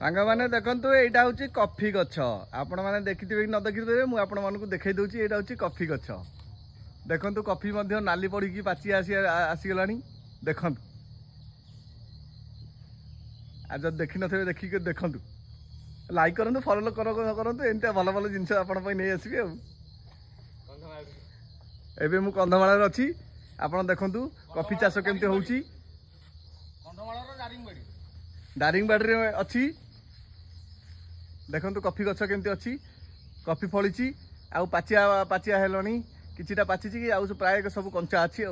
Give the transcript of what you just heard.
सांग मैंने देखु यहाँ हूँ कॉफी गछ आपण मैंने देखिथे कि न देखिथे मुझे देखई दूसरी यहाँ हूँ कॉफी गछ देखु कॉफी नाली पड़ी पाची आसीगला देखु आज देखी थे देखिए देखु लाइक करूँ फॉलो करूँ एमती भल भल जिन नहीं आसबि एबे मु कंधमाल अच्छी आपड़ देखु कॉफी चाष केमती हूँ दारिंगबाड़ी अच्छी देखु कॉफी गछ केमती अच्छी कॉफी फली आउ पाचिया पाचिया हेलानी किछिटा पाचिची कि आउ प्राय सब कंचा अच्छी।